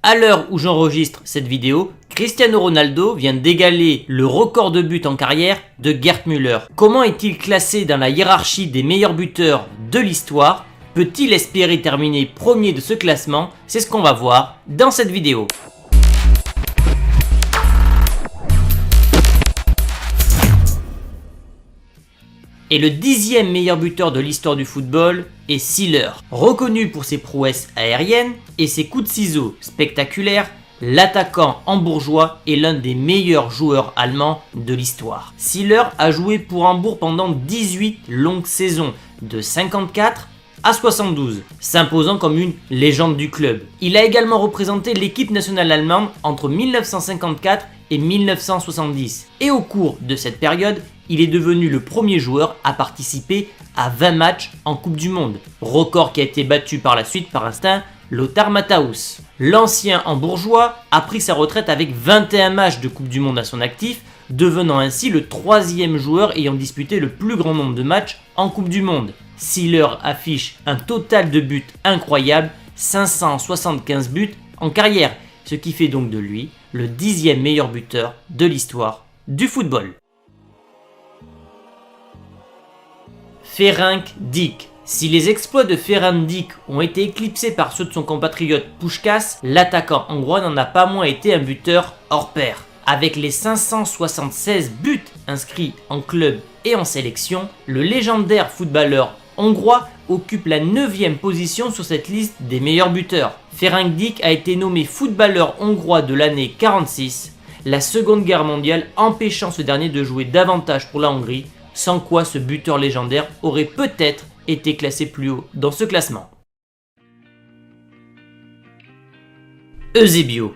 À l'heure où j'enregistre cette vidéo, Cristiano Ronaldo vient d'égaler le record de buts en carrière de Gerd Müller. Comment est-il classé dans la hiérarchie des meilleurs buteurs de l'histoire? Peut-il espérer terminer premier de ce classement? C'est ce qu'on va voir dans cette vidéo. Et le 10e meilleur buteur de l'histoire du football est Siller. Reconnu pour ses prouesses aériennes et ses coups de ciseaux spectaculaires, l'attaquant hambourgeois est l'un des meilleurs joueurs allemands de l'histoire. Siller a joué pour Hambourg pendant 18 longues saisons, de 54 à 72, s'imposant comme une légende du club. Il a également représenté l'équipe nationale allemande entre 1954 et 1970. Et au cours de cette période, il est devenu le premier joueur à participer à 20 matchs en Coupe du Monde, record qui a été battu par la suite par instinct Lothar Matthaus. L'ancien hambourgeois a pris sa retraite avec 21 matchs de Coupe du Monde à son actif, devenant ainsi le 3e joueur ayant disputé le plus grand nombre de matchs en Coupe du Monde. Siller affiche un total de buts incroyable, 575 buts en carrière, ce qui fait donc de lui le 10e meilleur buteur de l'histoire du football. Ferenc Dík. Si les exploits de Ferenc Dík ont été éclipsés par ceux de son compatriote Puskás, l'attaquant hongrois n'en a pas moins été un buteur hors pair. Avec les 576 buts inscrits en club et en sélection, le légendaire footballeur hongrois occupe la 9e position sur cette liste des meilleurs buteurs. Ferenc Dík a été nommé footballeur hongrois de l'année 46, la Seconde Guerre mondiale empêchant ce dernier de jouer davantage pour la Hongrie, sans quoi ce buteur légendaire aurait peut-être été classé plus haut dans ce classement. Eusebio.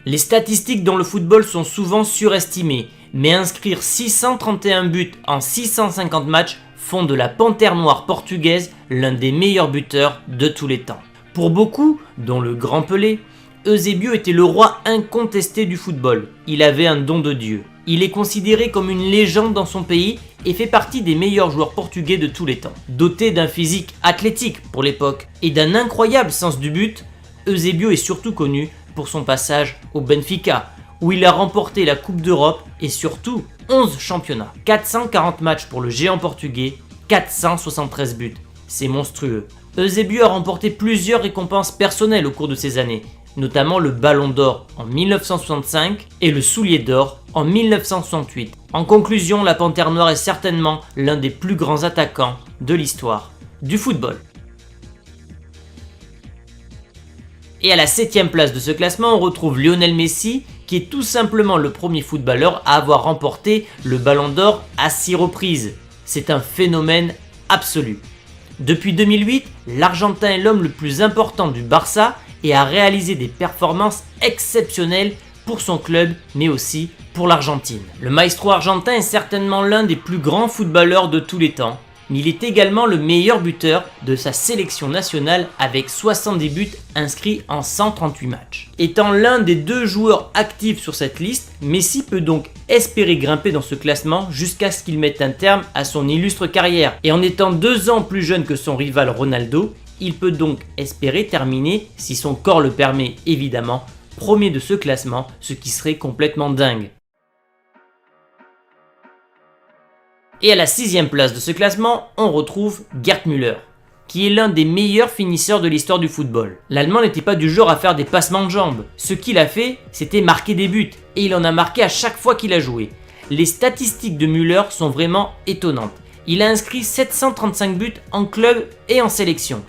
Les statistiques dans le football sont souvent surestimées, mais inscrire 631 buts en 650 matchs font de la Panthère Noire portugaise l'un des meilleurs buteurs de tous les temps. Pour beaucoup, dont le grand Pelé, Eusebio était le roi incontesté du football. Il avait un don de Dieu. Il est considéré comme une légende dans son pays et fait partie des meilleurs joueurs portugais de tous les temps. Doté d'un physique athlétique pour l'époque et d'un incroyable sens du but, Eusebio est surtout connu pour son passage au Benfica, où il a remporté la Coupe d'Europe et surtout 11 championnats. 440 matchs pour le géant portugais, 473 buts. C'est monstrueux. Eusebio a remporté plusieurs récompenses personnelles au cours de ces années, notamment le Ballon d'Or en 1965 et le Soulier d'Or en 1968. En conclusion, la Panthère Noire est certainement l'un des plus grands attaquants de l'histoire du football. Et à la 7e place de ce classement, on retrouve Lionel Messi, qui est tout simplement le premier footballeur à avoir remporté le Ballon d'Or à 6 reprises. C'est un phénomène absolu. Depuis 2008, l'Argentin est l'homme le plus important du Barça et a réalisé des performances exceptionnelles pour son club, mais aussi pour l'Argentine. Le maestro argentin est certainement l'un des plus grands footballeurs de tous les temps, mais il est également le meilleur buteur de sa sélection nationale avec 70 buts inscrits en 138 matchs. Étant l'un des 2 joueurs actifs sur cette liste, Messi peut donc espérer grimper dans ce classement jusqu'à ce qu'il mette un terme à son illustre carrière. Et en étant 2 ans plus jeune que son rival Ronaldo, il peut donc espérer terminer, si son corps le permet évidemment, premier de ce classement, ce qui serait complètement dingue. Et à la 6e place de ce classement, on retrouve Gerd Müller, qui est l'un des meilleurs finisseurs de l'histoire du football. L'Allemand n'était pas du genre à faire des passements de jambes. Ce qu'il a fait, c'était marquer des buts, et il en a marqué à chaque fois qu'il a joué. Les statistiques de Müller sont vraiment étonnantes. Il a inscrit 735 buts en club et en sélection.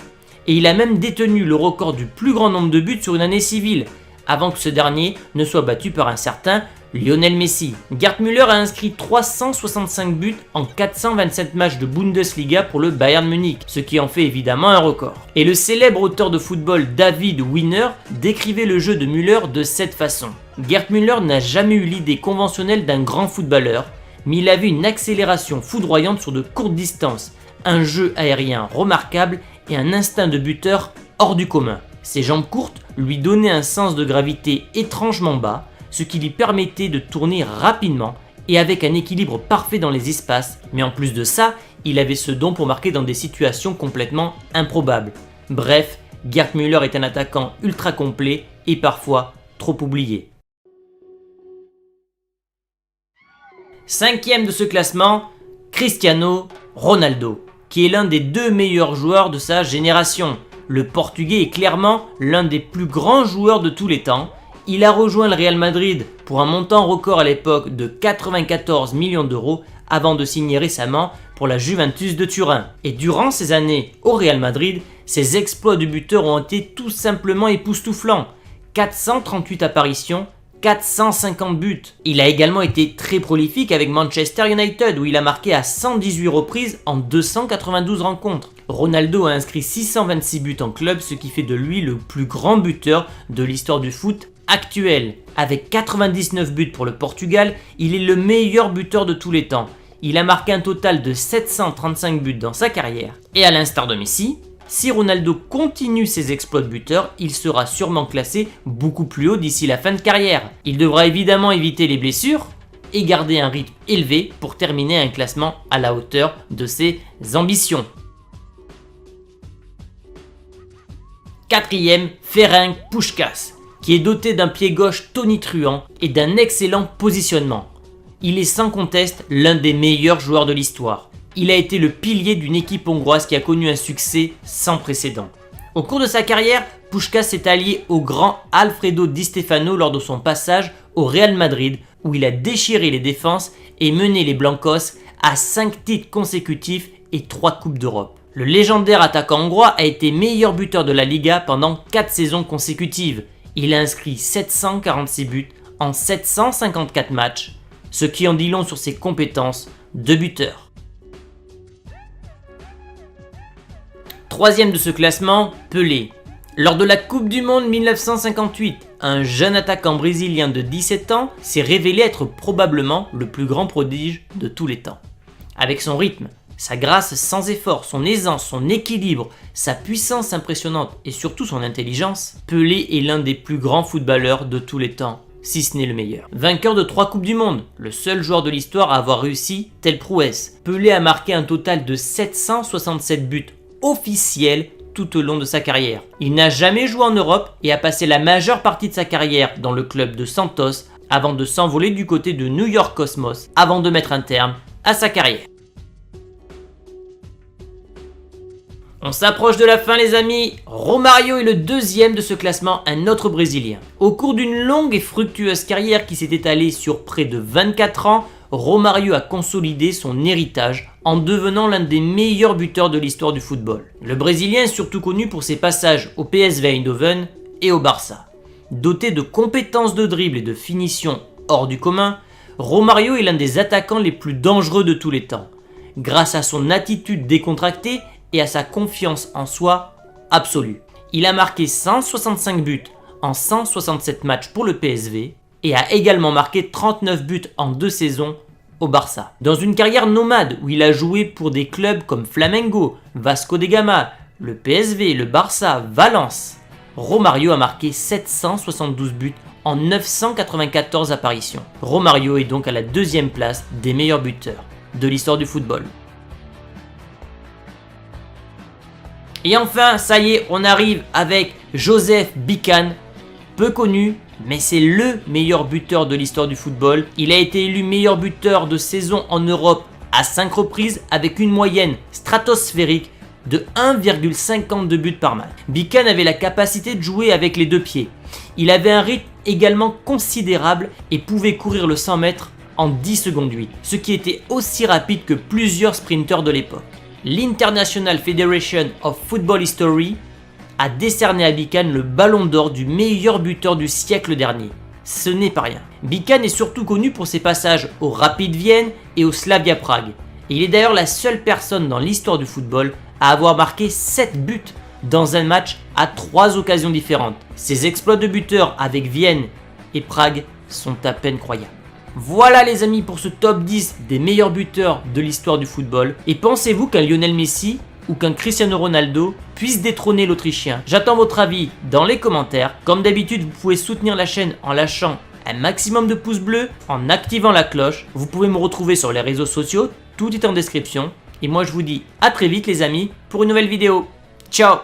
Et il a même détenu le record du plus grand nombre de buts sur une année civile, avant que ce dernier ne soit battu par un certain Lionel Messi. Gerd Müller a inscrit 365 buts en 427 matchs de Bundesliga pour le Bayern Munich, ce qui en fait évidemment un record. Et le célèbre auteur de football David Wiener décrivait le jeu de Müller de cette façon. Gerd Müller n'a jamais eu l'idée conventionnelle d'un grand footballeur, mais il avait une accélération foudroyante sur de courtes distances, un jeu aérien remarquable et un instinct de buteur hors du commun. Ses jambes courtes lui donnaient un sens de gravité étrangement bas, ce qui lui permettait de tourner rapidement et avec un équilibre parfait dans les espaces, mais en plus de ça, il avait ce don pour marquer dans des situations complètement improbables. Bref, Gerd Müller est un attaquant ultra complet et parfois trop oublié. Cinquième de ce classement, Cristiano Ronaldo, qui est l'un des 2 meilleurs joueurs de sa génération. Le Portugais est clairement l'un des plus grands joueurs de tous les temps. Il a rejoint le Real Madrid pour un montant record à l'époque de 94 millions d'euros avant de signer récemment pour la Juventus de Turin. Et durant ces années au Real Madrid, ses exploits de buteur ont été tout simplement époustouflants. 438 apparitions, 450 buts. Il a également été très prolifique avec Manchester United où il a marqué à 118 reprises en 292 rencontres. Ronaldo a inscrit 626 buts en club, ce qui fait de lui le plus grand buteur de l'histoire du foot actuel. Avec 99 buts pour le Portugal, il est le meilleur buteur de tous les temps. Il a marqué un total de 735 buts dans sa carrière. Et à l'instar de Messi, si Ronaldo continue ses exploits de buteur, il sera sûrement classé beaucoup plus haut d'ici la fin de carrière. Il devra évidemment éviter les blessures et garder un rythme élevé pour terminer un classement à la hauteur de ses ambitions. Quatrième, Ferenc Puskás, qui est doté d'un pied gauche tonitruant et d'un excellent positionnement. Il est sans conteste l'un des meilleurs joueurs de l'histoire. Il a été le pilier d'une équipe hongroise qui a connu un succès sans précédent. Au cours de sa carrière, Puskás s'est allié au grand Alfredo Di Stefano lors de son passage au Real Madrid où il a déchiré les défenses et mené les Blancos à 5 titres consécutifs et 3 Coupes d'Europe. Le légendaire attaquant hongrois a été meilleur buteur de la Liga pendant 4 saisons consécutives. Il a inscrit 746 buts en 754 matchs, ce qui en dit long sur ses compétences de buteur. Troisième de ce classement, Pelé. Lors de la Coupe du Monde 1958, un jeune attaquant brésilien de 17 ans s'est révélé être probablement le plus grand prodige de tous les temps. Avec son rythme, sa grâce sans effort, son aisance, son équilibre, sa puissance impressionnante et surtout son intelligence, Pelé est l'un des plus grands footballeurs de tous les temps, si ce n'est le meilleur. Vainqueur de 3 Coupes du Monde, le seul joueur de l'histoire à avoir réussi telle prouesse, Pelé a marqué un total de 767 buts officiels tout au long de sa carrière. Il n'a jamais joué en Europe et a passé la majeure partie de sa carrière dans le club de Santos avant de s'envoler du côté de New York Cosmos avant de mettre un terme à sa carrière. On s'approche de la fin les amis, Romario est le deuxième de ce classement, un autre Brésilien. Au cours d'une longue et fructueuse carrière qui s'est étalée sur près de 24 ans, Romario a consolidé son héritage en devenant l'un des meilleurs buteurs de l'histoire du football. Le Brésilien est surtout connu pour ses passages au PSV Eindhoven et au Barça. Doté de compétences de dribble et de finition hors du commun, Romario est l'un des attaquants les plus dangereux de tous les temps. Grâce à son attitude décontractée et à sa confiance en soi absolue. Il a marqué 165 buts en 167 matchs pour le PSV et a également marqué 39 buts en 2 saisons au Barça. Dans une carrière nomade où il a joué pour des clubs comme Flamengo, Vasco da Gama, le PSV, le Barça, Valence, Romario a marqué 772 buts en 994 apparitions. Romario est donc à la 2e place des meilleurs buteurs de l'histoire du football. Et enfin, ça y est, on arrive avec Joseph Bican, peu connu, mais c'est le meilleur buteur de l'histoire du football. Il a été élu meilleur buteur de saison en Europe à 5 reprises avec une moyenne stratosphérique de 1,52 buts par match. Bican avait la capacité de jouer avec les 2 pieds. Il avait un rythme également considérable et pouvait courir le 100 mètres en 10 secondes 8, ce qui était aussi rapide que plusieurs sprinteurs de l'époque. L'International Federation of Football History a décerné à Bican le ballon d'or du meilleur buteur du siècle dernier. Ce n'est pas rien. Bican est surtout connu pour ses passages au Rapid Vienne et au Slavia Prague. Et il est d'ailleurs la seule personne dans l'histoire du football à avoir marqué 7 buts dans un match à 3 occasions différentes. Ses exploits de buteur avec Vienne et Prague sont à peine croyables. Voilà les amis pour ce top 10 des meilleurs buteurs de l'histoire du football. Et pensez-vous qu'un Lionel Messi ou qu'un Cristiano Ronaldo puisse détrôner l'Autrichien? J'attends votre avis dans les commentaires. Comme d'habitude, vous pouvez soutenir la chaîne en lâchant un maximum de pouces bleus, en activant la cloche. Vous pouvez me retrouver sur les réseaux sociaux, tout est en description. Et moi je vous dis à très vite les amis pour une nouvelle vidéo. Ciao!